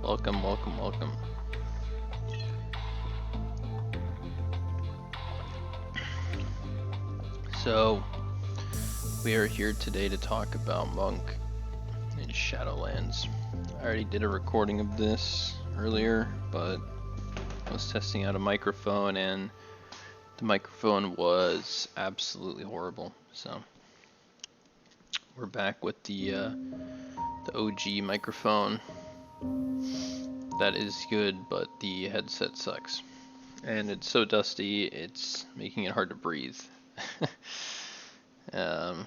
Welcome, welcome, welcome. So, we are here today to talk about Monk in Shadowlands. I already did a recording of this earlier, but I was testing out a microphone and the microphone was absolutely horrible. So, we're back with the OG microphone. That is good, but the headset sucks. And it's so dusty, it's making it hard to breathe. Yeah.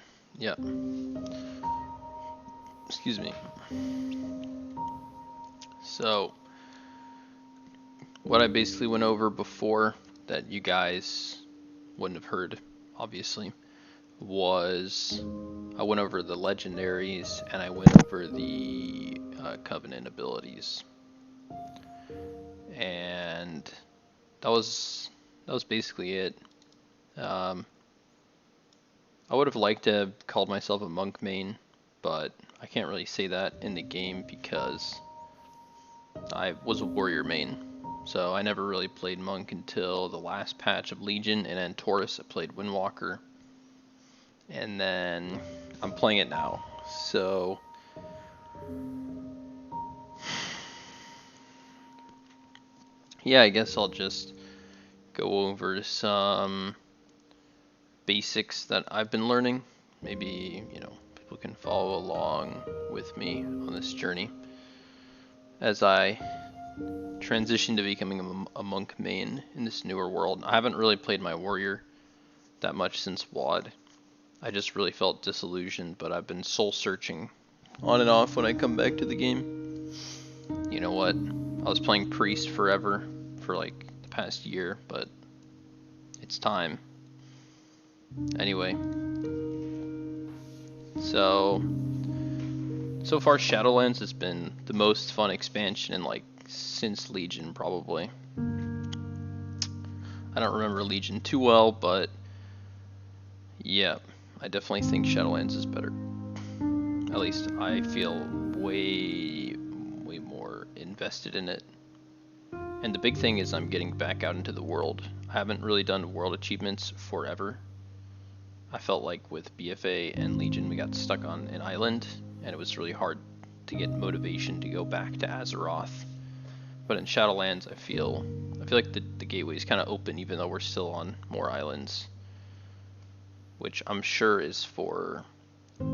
Excuse me. So, what I basically went over before that you guys wouldn't have heard, obviously, was I went over the legendaries and I went over the Covenant abilities. And that was basically it. I would have liked to have called myself a monk main, but I can't really say that in the game because I was a warrior main. So I never really played monk until the last patch of Legion, and then Taurus I played Windwalker. And then I'm playing it now. So yeah, I guess I'll just go over some basics that I've been learning. Maybe, people can follow along with me on this journey as I transition to becoming a monk main in this newer world. I haven't really played my warrior that much since WoD. I just really felt disillusioned, but I've been soul searching on and off when I come back to the game. You know what? I was playing priest forever for like the past year, but it's time. Anyway, so far Shadowlands has been the most fun expansion in like since Legion probably. I don't remember Legion too well, but yeah, I definitely think Shadowlands is better. At least I feel way more invested in it. And the big thing is I'm getting back out into the world. I haven't really done world achievements forever. I felt like with BFA and Legion we got stuck on an island and it was really hard to get motivation to go back to Azeroth. But in Shadowlands I feel like the gateway is kind of open even though we're still on more islands. Which I'm sure is for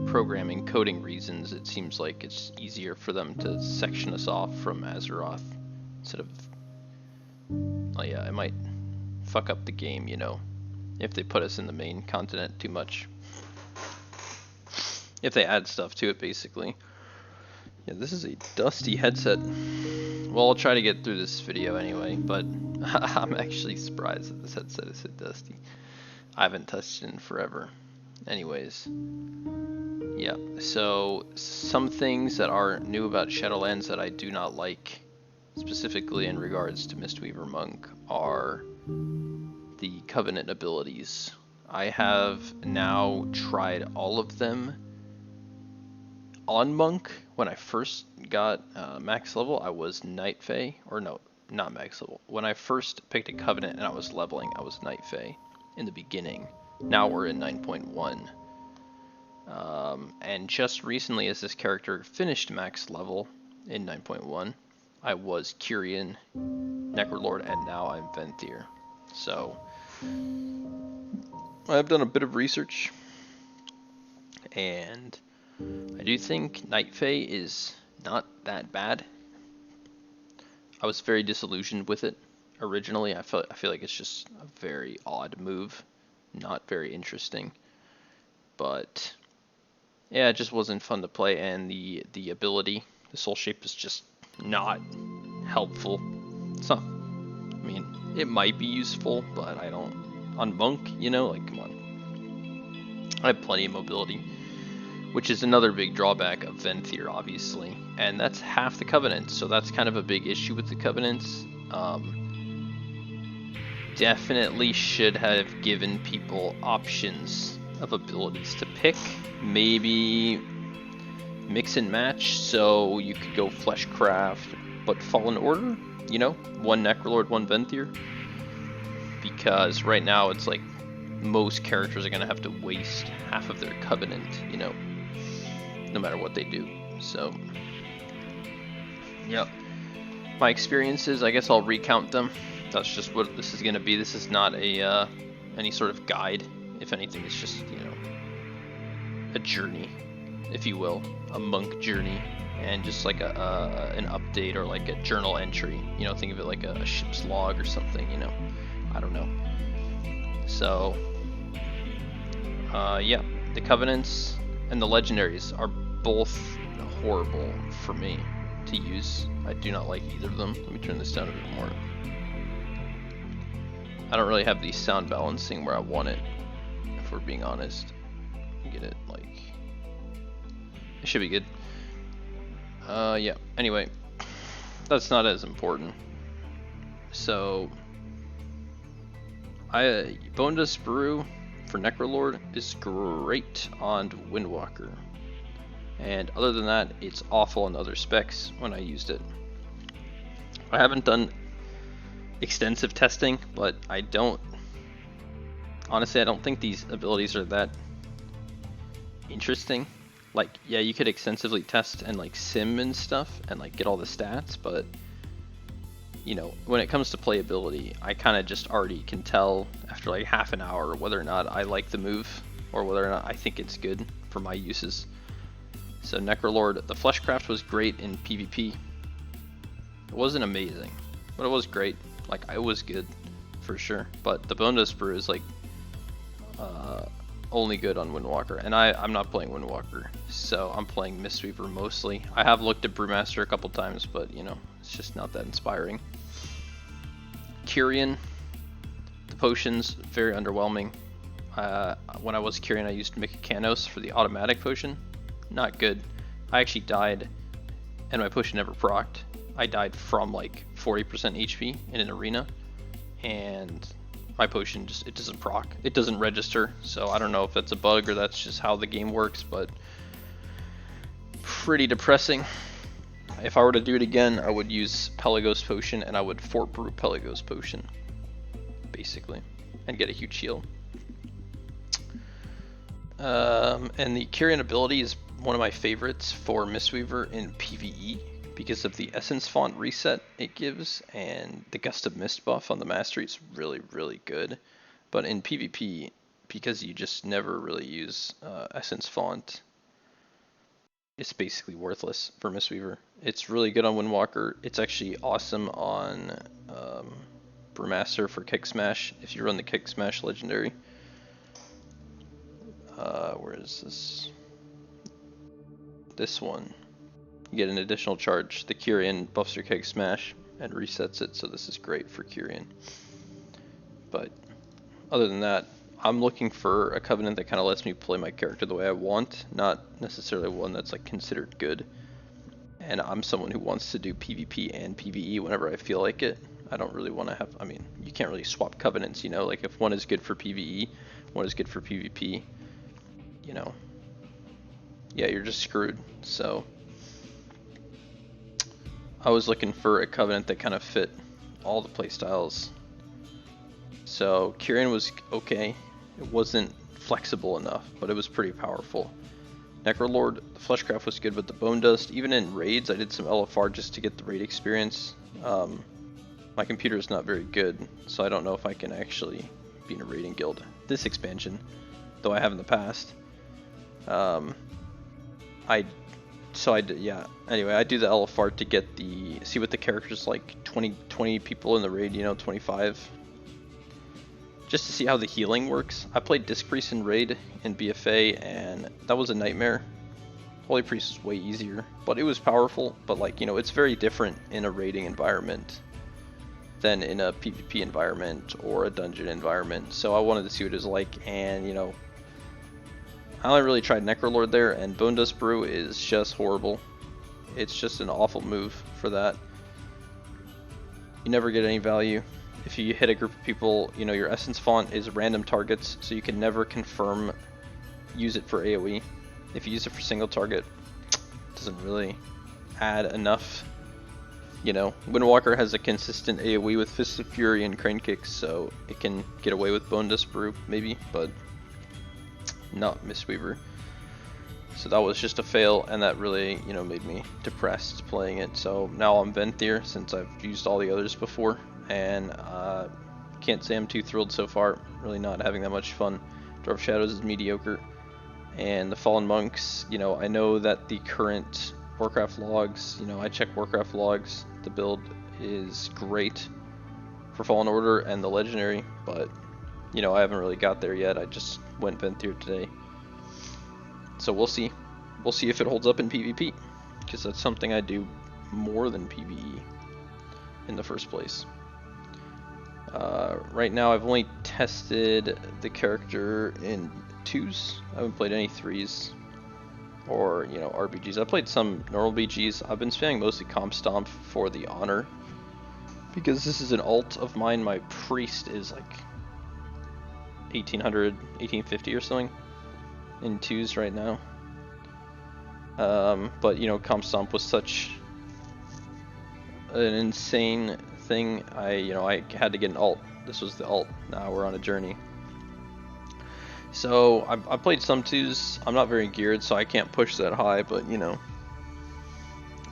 programming coding reasons. It seems like it's easier for them to section us off from Azeroth instead of... Oh yeah, it might fuck up the game, if they put us in the main continent too much. If they add stuff to it, basically. Yeah, this is a dusty headset. Well, I'll try to get through this video anyway, but I'm actually surprised that this headset is so dusty. I haven't touched it in forever. Anyways. Yeah, so some things that are new about Shadowlands that I do not like, specifically in regards to Mistweaver Monk, are the Covenant abilities. I have now tried all of them on Monk. When I first got max level, I was Night Fae, or no, not max level. When I first picked a Covenant and I was leveling, I was Night Fae in the beginning. Now we're in 9.1. And just recently, as this character finished max level in 9.1, I was Kyrian, Necrolord, and now I'm Venthyr. So, I've done a bit of research, and I do think Night Fae is not that bad. I was very disillusioned with it originally. I feel like it's just a very odd move, not very interesting. But yeah, it just wasn't fun to play, and the ability, the soul shape, is just not helpful. It's not. I mean, it might be useful, but I don't. On Monk, like, come on. I have plenty of mobility, which is another big drawback of Venthyr, obviously, and that's half the Covenants, so that's kind of a big issue with the Covenants. Definitely should have given people options of abilities to pick. Maybe mix and match, so you could go Fleshcraft but Fallen Order, you know, one Necrolord, one Venthyr. Because right now it's like most characters are gonna have to waste half of their Covenant, you know, no matter what they do. So, yeah. My experiences, I guess I'll recount them. That's just what this is gonna be. This is not a any sort of guide. If anything, it's just, you know, a journey, if you will, a monk journey, and just like an update or like a journal entry. You know, think of it like a ship's log or something. You know, I don't know. So, yeah, the Covenants and the Legendaries are both horrible for me to use. I do not like either of them. Let me turn this down a bit more. I don't really have the sound balancing where I want it, if we're being honest. Get it, like, it should be good. Yeah, anyway, that's not as important. So, Bone Dust Brew for Necrolord is great on Windwalker. And other than that, it's awful on other specs when I used it. I haven't done extensive testing, but honestly, I don't think these abilities are that interesting. Like, yeah, you could extensively test and like sim and stuff and like get all the stats, but you know, when it comes to playability, I kind of just already can tell after like half an hour whether or not I like the move or whether or not I think it's good for my uses. So Necrolord, the Fleshcraft was great in PvP. It wasn't amazing, but it was great. Like, it was good for sure. But the Bone Dust Brew is like only good on Windwalker, and I'm not playing Windwalker, so I'm playing Mistweaver mostly. I have looked at Brewmaster a couple times, but you know, it's just not that inspiring. Kyrian, the potions, very underwhelming. When I was Kyrian, I used Mikanos for the automatic potion. Not good. I actually died, and my potion never procced. I died from like 40% HP in an arena, and my potion just, it doesn't proc. It doesn't register, so I don't know if that's a bug or that's just how the game works, but pretty depressing. If I were to do it again, I would use Pelagos Potion, and I would Fort Brew Pelagos Potion, basically, and get a huge heal. And the Kyrian ability is one of my favorites for Mistweaver in PvE because of the Essence Font reset it gives, and the Gust of Mist buff on the Mastery is really, really good. But in PvP, because you just never really use Essence Font, it's basically worthless for Mistweaver. It's really good on Windwalker. It's actually awesome on Brewmaster for Kick Smash, if you run the Kick Smash Legendary. Where is this? This one. You get an additional charge. The Kyrian buffs your Kick Smash and resets it, so this is great for Kyrian. But other than that, I'm looking for a Covenant that kind of lets me play my character the way I want, not necessarily one that's like considered good. And I'm someone who wants to do PvP and PvE whenever I feel like it. I don't really want to have, I mean, you can't really swap Covenants, you know, like if one is good for PvE, one is good for PvP, you know, yeah, you're just screwed. So I was looking for a Covenant that kind of fit all the playstyles. So Kyrian was okay. It wasn't flexible enough, but it was pretty powerful. Necrolord, the Fleshcraft was good with the Bone Dust. Even in raids, I did some LFR just to get the raid experience. My computer is not very good, so I don't know if I can actually be in a raiding guild this expansion, though I have in the past. Yeah. Anyway, I do the LFR to get see what the characters like. 20 people in the raid, you know, 25. Just to see how the healing works. I played Disc Priest in raid in BFA, and that was a nightmare. Holy Priest is way easier, but it was powerful. But like, you know, it's very different in a raiding environment than in a PvP environment or a dungeon environment. So I wanted to see what it was like, and you know, I only really tried Necrolord there, and Bone Dust Brew is just horrible. It's just an awful move for that. You never get any value. If you hit a group of people, you know, your Essence Font is random targets, so you can never confirm use it for AoE. If you use it for single target, it doesn't really add enough You know, Windwalker has a consistent AoE with Fist of Fury and Crane Kicks, so it can get away with Bone Dust Brew, maybe, but not Mistweaver. So that was just a fail, and that really, you know, made me depressed playing it. So now I'm Venthyr, since I've used all the others before, and can't say I'm too thrilled so far. Really not having that much fun. Dwarf Shadows is mediocre, and the Fallen Monks, you know, I know that the current Warcraft logs, you know, I check Warcraft logs, the build is great for Fallen Order and the Legendary, but, you know, I haven't really got there yet. I just went Venthyr today. So we'll see. We'll see if it holds up in PvP, because that's something I do more than PvE in the first place. Right now I've only tested the character in 2s. I haven't played any 3s or, you know, RBGs. I played some normal BGs. I've been spamming mostly Comp Stomp for the honor, because this is an alt of mine. My priest is like 1800, 1850 or something in 2s right now. But you know, Comp Stomp was such an insane thing. I had to get an alt. This was the alt. Now we're on a journey. So I played some 2s. I'm not very geared, so I can't push that high, but you know,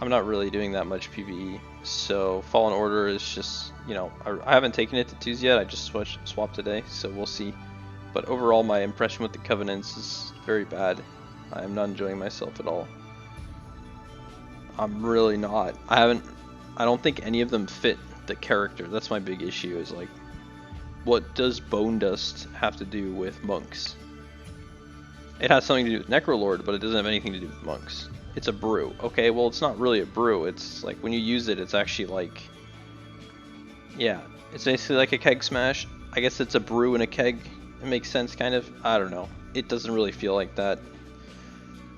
I'm not really doing that much PvE. So Fallen Order is just, you know, I haven't taken it to 2s yet. I just swapped today, so we'll see. But overall, my impression with the Covenants is very bad. I am not enjoying myself at all. I'm really not. I don't think any of them fit the character. That's my big issue, is like, what does Bone Dust have to do with monks? It has something to do with Necrolord, but it doesn't have anything to do with monks. It's a brew. Okay, well, it's not really a brew. It's like, when you use it, it's actually like, yeah, it's basically like a keg smash. I guess it's a brew in a keg. It makes sense, kind of. I don't know. It doesn't really feel like that.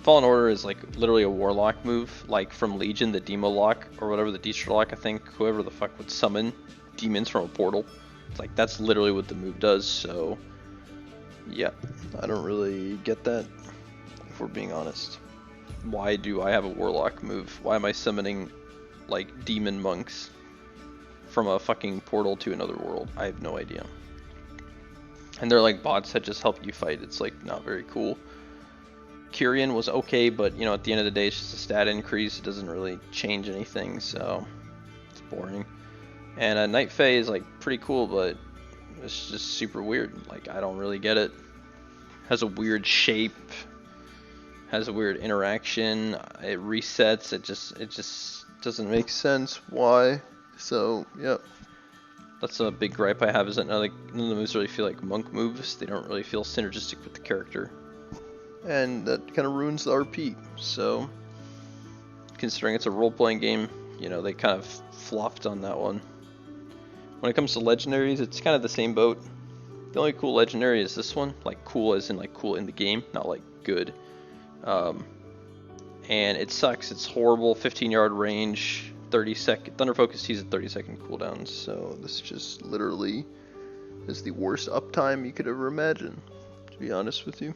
Fallen Order is like literally a Warlock move, like from Legion, the Demo Lock, or whatever, the Destra Lock, I think. Whoever the fuck would summon demons from a portal. It's like, that's literally what the move does, so yeah, I don't really get that, if we're being honest. Why do I have a Warlock move? Why am I summoning like demon monks from a fucking portal to another world? I have no idea. And they're like bots that just help you fight. It's like not very cool. Kyrian was okay, but you know, at the end of the day, it's just a stat increase. It doesn't really change anything, so it's boring. And Night Fae is like pretty cool, but it's just super weird. Like, I don't really get it. Has a weird shape, has a weird interaction. It resets. It just doesn't make sense. Why? So yep. That's a big gripe I have, is that none of the moves really feel like monk moves. They don't really feel synergistic with the character. And that kind of ruins the RP. So, considering it's a role-playing game, you know, they kind of flopped on that one. When it comes to legendaries, it's kind of the same boat. The only cool legendary is this one. Like, cool as in like cool in the game, not like good. And it sucks. It's horrible. 15-yard range. 30-second Thunder Focus T's at 30-second cooldown, so this just literally is the worst uptime you could ever imagine, to be honest with you.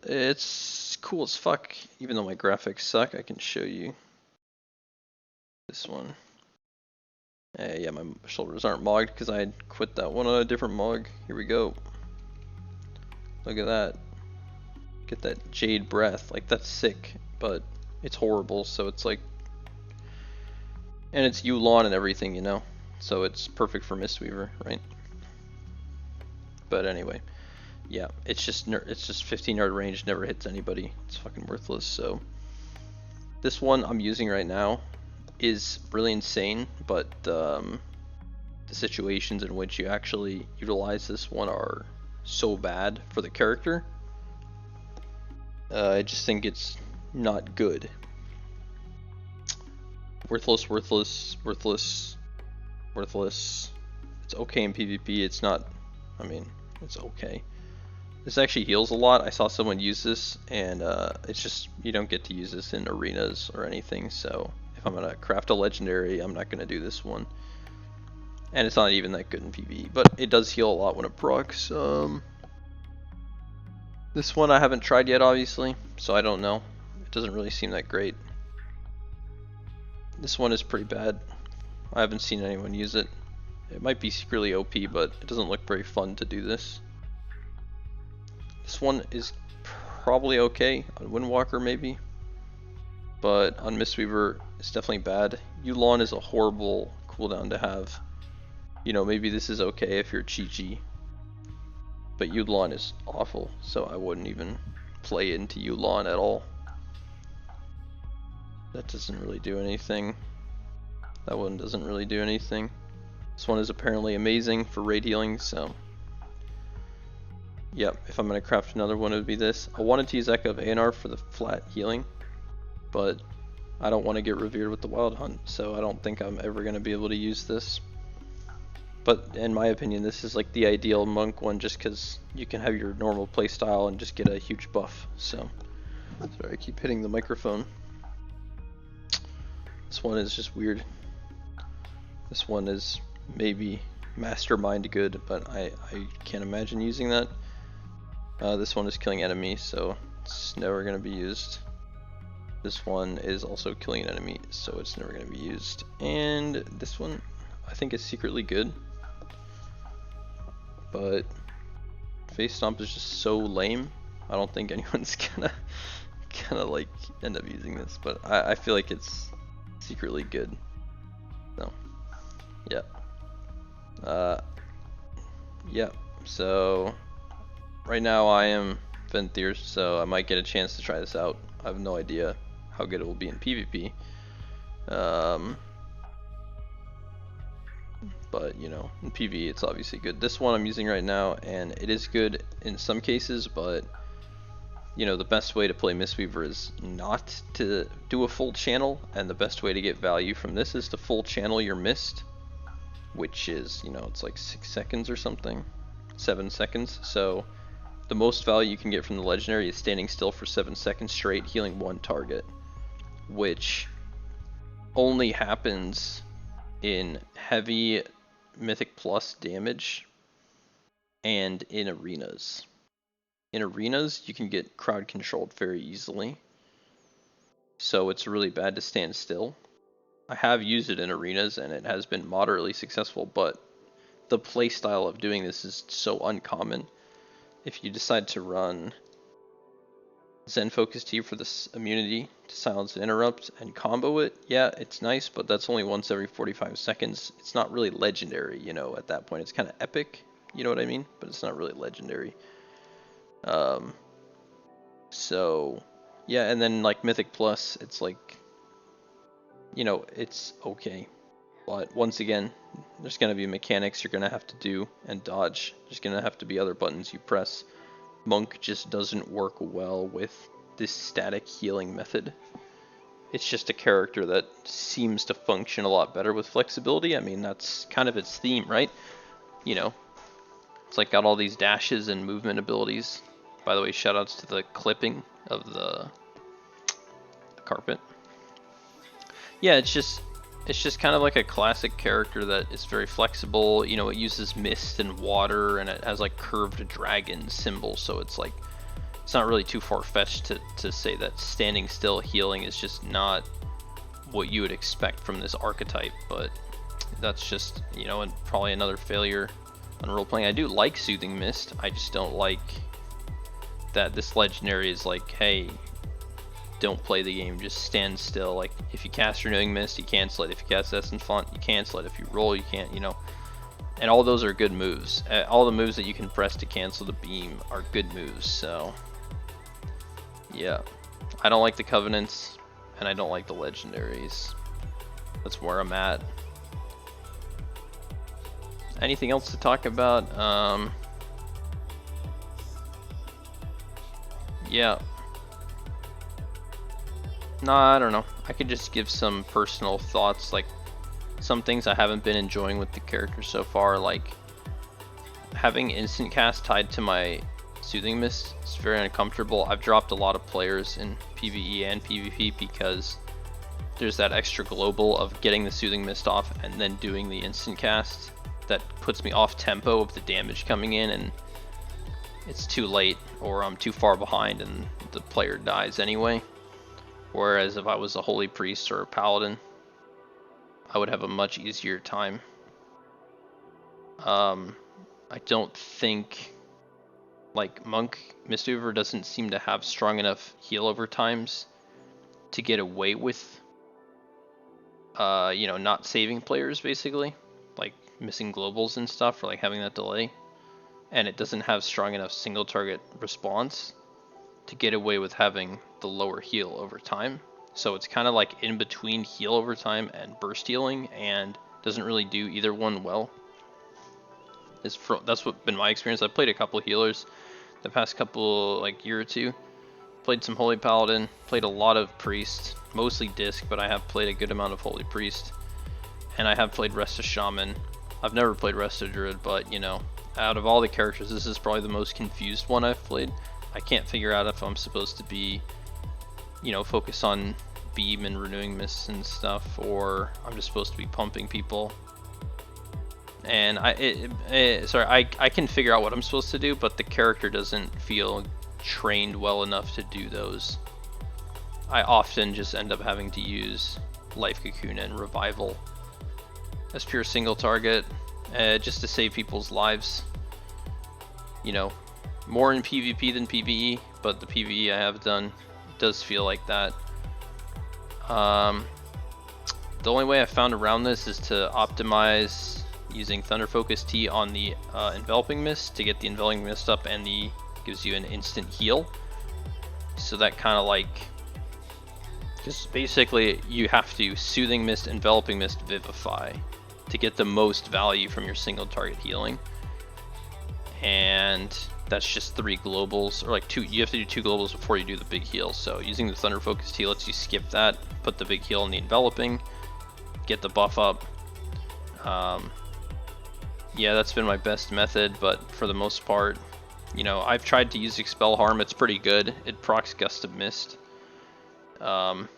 It's cool as fuck, even though my graphics suck. I can show you this one. Yeah, my shoulders aren't mogged because I had quit that one on a different mog. Here we go. Look at that. Get that Jade Breath. Like, that's sick, but it's horrible, so it's like, and it's Yulon and everything, you know, so it's perfect for Mistweaver, right? But anyway, yeah, it's just 15-yard range, never hits anybody. It's fucking worthless. So this one I'm using right now is really insane, but the situations in which you actually utilize this one are so bad for the character. I just think it's not good. Worthless, worthless, worthless, worthless. It's okay in PvP. It's not, I mean, it's okay. This actually heals a lot. I saw someone use this, and it's just, you don't get to use this in arenas or anything, so if I'm gonna craft a legendary, I'm not gonna do this one. And it's not even that good in PvE, but it does heal a lot when it procs. This one I haven't tried yet, obviously, so I don't know. It doesn't really seem that great. This one is pretty bad. I haven't seen anyone use it. It might be secretly OP, but it doesn't look very fun to do this. This one is probably okay on Windwalker maybe, but on Mistweaver it's definitely bad. Yulon is a horrible cooldown to have. You know, maybe this is okay if you're GG, but Yulon is awful, so I wouldn't even play into Yulon at all. That doesn't really do anything. That one doesn't really do anything. This one is apparently amazing for raid healing, so yep, if I'm going to craft another one, it would be this. I wanted to use Echo of Aenar for the flat healing, but I don't want to get revered with the Wild Hunt, so I don't think I'm ever going to be able to use this. But in my opinion, this is like the ideal monk one, just because you can have your normal playstyle and just get a huge buff. So, sorry, I keep hitting the microphone. This one is just weird. This one is maybe mastermind good, but I can't imagine using that. This one is killing enemies, so it's never going to be used. This one is also killing an enemy, so it's never going to be used. And this one, I think, is secretly good, but Face Stomp is just so lame. I don't think anyone's gonna like end up using this, but I feel like it's secretly good. So yeah. Yeah, so right now I am Venthyr, so I might get a chance to try this out. I have no idea how good it will be in PvP. But you know, in PvE it's obviously good. This one I'm using right now, and it is good in some cases, but you know, the best way to play Mistweaver is not to do a full channel, and the best way to get value from this is to full channel your Mist, which is, you know, it's like 6 seconds or something, 7 seconds. So the most value you can get from the legendary is standing still for 7 seconds straight, healing one target, which only happens in heavy Mythic Plus damage and in arenas. In arenas, you can get crowd controlled very easily, so it's really bad to stand still. I have used it in arenas and it has been moderately successful, but the playstyle of doing this is so uncommon. If you decide to run Zen Focus Tea for this immunity to silence and interrupt and combo it, yeah, it's nice, but that's only once every 45 seconds. It's not really legendary, you know, at that point. It's kind of epic, you know what I mean? But it's not really legendary. So yeah, and then like Mythic Plus, it's like, you know, it's okay, but once again, there's going to be mechanics you're going to have to do and dodge. There's going to have to be other buttons you press. Monk just doesn't work well with this static healing method. It's just a character that seems to function a lot better with flexibility. I mean, that's kind of its theme, right? You know, it's like got all these dashes and movement abilities. By the way, shoutouts to the clipping of the carpet. Yeah, it's just kind of like a classic character that is very flexible. You know, it uses mist and water, and it has like curved dragon symbols, so it's like, it's not really too far-fetched to say that standing still healing is just not what you would expect from this archetype, but that's just, you know, and probably another failure on role-playing. I do like Soothing Mist, I just don't like that this legendary is like, hey, don't play the game, just stand still. Like, if you cast Renewing Mist, you cancel it. If you cast Essence Font, you cancel it. If you roll, you can't, you know. And all those are good moves. All the moves that you can press to cancel the beam are good moves, so yeah. I don't like the Covenants, and I don't like the legendaries. That's where I'm at. Anything else to talk about? Yeah. Nah, I don't know. I could just give some personal thoughts, like some things I haven't been enjoying with the character so far, like having instant cast tied to my Soothing Mist. It's very uncomfortable. I've dropped a lot of players in PvE and PvP because there's that extra global of getting the Soothing Mist off and then doing the instant cast that puts me off tempo of the damage coming in, and it's too late or I'm too far behind and the player dies anyway. Whereas if I was a Holy Priest or a Paladin, I would have a much easier time. I don't think, like, Monk Mistweaver doesn't seem to have strong enough heal over times to get away with, you know, not saving players, basically, like missing globals and stuff, or like having that delay. And it doesn't have strong enough single target response to get away with having the lower heal over time. So it's kind of like in between heal over time and burst healing, and doesn't really do either one well. That's what been my experience. I've played a couple healers the past couple, like, year or two. Played some Holy Paladin, played a lot of Priest, mostly Disc, but I have played a good amount of Holy Priest. And I have played Resto Shaman. I've never played Resto Druid, but, you know, out of all the characters, this is probably the most confused one I've played. I can't figure out if I'm supposed to be, you know, focus on beam and renewing mists and stuff, or I'm just supposed to be pumping people. And I can figure out what I'm supposed to do, but the character doesn't feel trained well enough to do those. I often just end up having to use Life Cocoon and Revival as pure single target, just to save people's lives. You know, more in PvP than PvE, but the PvE I have done does feel like that. The only way I found around this is to optimize using Thunder Focus Tea on the Enveloping Mist to get the Enveloping Mist up, and the gives you an instant heal. So that kind of like, just basically you have to Soothing Mist, Enveloping Mist, Vivify to get the most value from your single target healing. And that's just 3 globals, or like 2. You have to do 2 globals before you do the big heal. So using the Thunder Focus Tea lets you skip that, put the big heal in the Enveloping, get the buff up. Yeah, that's been my best method, but for the most part, you know, I've tried to use Expel Harm. It's pretty good. It procs Gust of Mist, and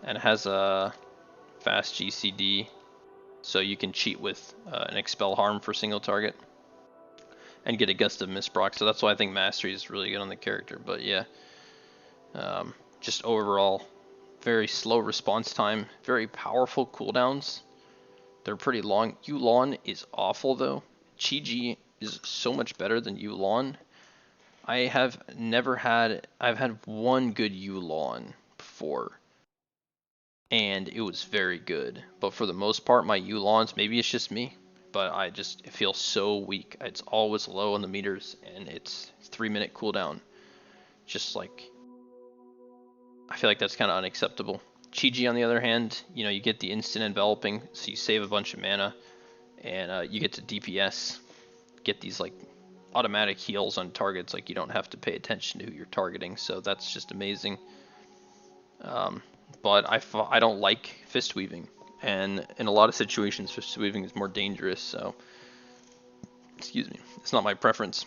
it has a fast GCD, so you can cheat with an Expel Harm for single target and get a Gust of Mist proc. So that's why I think Mastery is really good on the character. But yeah, just overall, very slow response time, very powerful cooldowns. They're pretty long. Yu'lon is awful though. Chi-Ji is so much better than Yu'lon. I've had one good Yu'lon before, and it was very good. But for the most part, my Yu'lons, maybe it's just me, but it feel so weak. It's always low on the meters, and it's 3-minute cooldown. Just like, I feel like that's kind of unacceptable. Chi-Ji, on the other hand, you know, you get the instant enveloping, so you save a bunch of mana, and you get to DPS, get these like automatic heals on targets, like you don't have to pay attention to who you're targeting, so that's just amazing. But I don't like fist weaving, and in a lot of situations fist weaving is more dangerous, so excuse me, it's not my preference.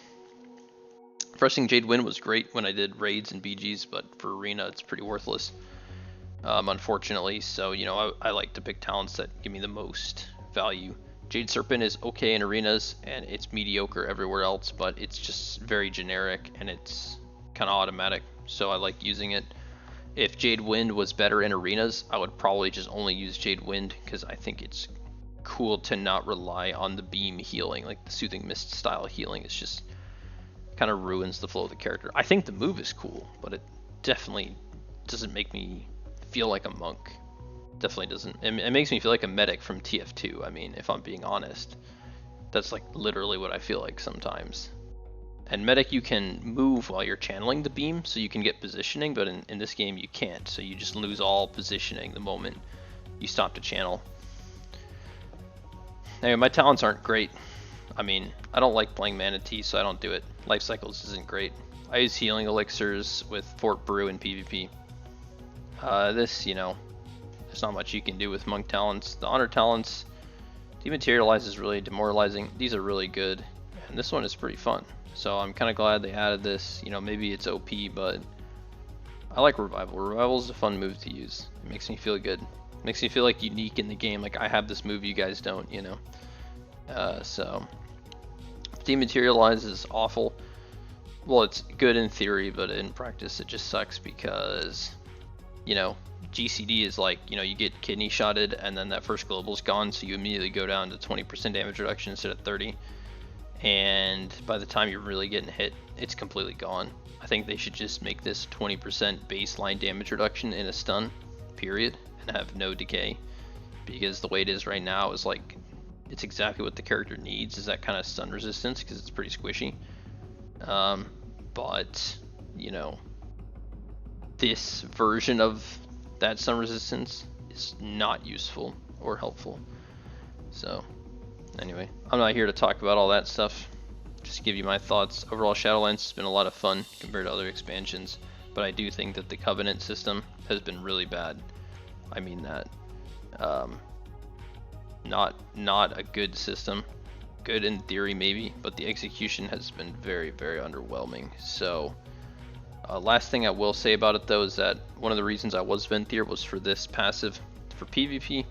Pressing Jade Wind was great when I did raids and BGs, but for arena it's pretty worthless, unfortunately. So, you know, I like to pick talents that give me the most value. Jade Serpent is okay in arenas, and it's mediocre everywhere else, but it's just very generic, and it's kind of automatic, so I like using it. If Jade Wind was better in arenas, I would probably just only use Jade Wind, because I think it's cool to not rely on the beam healing, like the Soothing Mist style healing. It's just kind of ruins the flow of the character. I think the move is cool, but it definitely doesn't make me feel like a monk. Definitely doesn't. It makes me feel like a medic from TF2. I mean, if I'm being honest, that's like literally what I feel like sometimes. And medic, you can move while you're channeling the beam, so you can get positioning, but in this game you can't, so you just lose all positioning the moment you stop to channel. Anyway, my talents aren't great. I mean, I don't like playing Mana Tea, so I don't do it. Life Cycles isn't great. I use Healing Elixirs with Fort Brew in PvP. This, you know, there's not much you can do with Monk talents. The Honor talents, Dematerialize is really demoralizing. These are really good, and this one is pretty fun. So I'm kind of glad they added this. You know, maybe it's OP, but I like Revival. Revival is a fun move to use. It makes me feel good. It makes me feel like unique in the game. Like I have this move you guys don't, you know. So Dematerialize is awful. Well, it's good in theory, but in practice it just sucks because you know, GCD is like, you know, you get kidney shotted and then that first global's gone, so you immediately go down to 20% damage reduction instead of 30. And by the time you're really getting hit, it's completely gone. I think they should just make this 20% baseline damage reduction in a stun, period, and have no decay. Because the way it is right now is like, it's exactly what the character needs, is that kind of stun resistance, because it's pretty squishy. But, you know, this version of that stun resistance is not useful or helpful. So, anyway, I'm not here to talk about all that stuff. Just to give you my thoughts. Overall, Shadowlands has been a lot of fun compared to other expansions, but I do think that the Covenant system has been really bad. I mean that. Not a good system. Good in theory maybe, but the execution has been very, very underwhelming. So, last thing I will say about it though is that one of the reasons I was Venthyr was for this passive for PvP.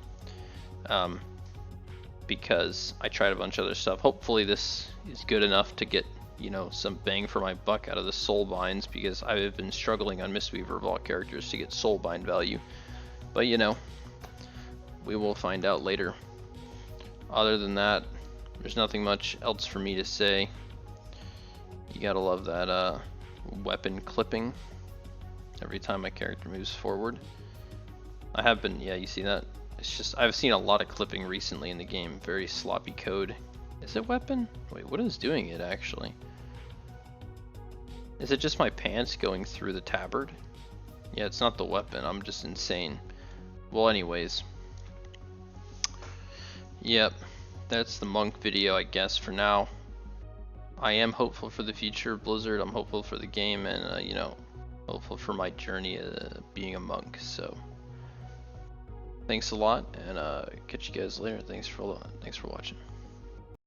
Because I tried a bunch of other stuff. Hopefully this is good enough to get, you know, some bang for my buck out of the soul binds, because I have been struggling on Mistweaver Vault characters to get soul bind value. But you know, we will find out later. Other than that, there's nothing much else for me to say. You gotta love that weapon clipping every time my character moves forward. I have been, yeah, you see that? It's just, I've seen a lot of clipping recently in the game. Very sloppy code. Is it weapon? Wait, what is doing it actually? Is it just my pants going through the tabard? Yeah, it's not the weapon. I'm just insane. Well, anyways. Yep, that's the monk video, I guess, for now. I am hopeful for the future of Blizzard. I'm hopeful for the game, and you know, hopeful for my journey being a monk. So, thanks a lot, and catch you guys later. Thanks for watching.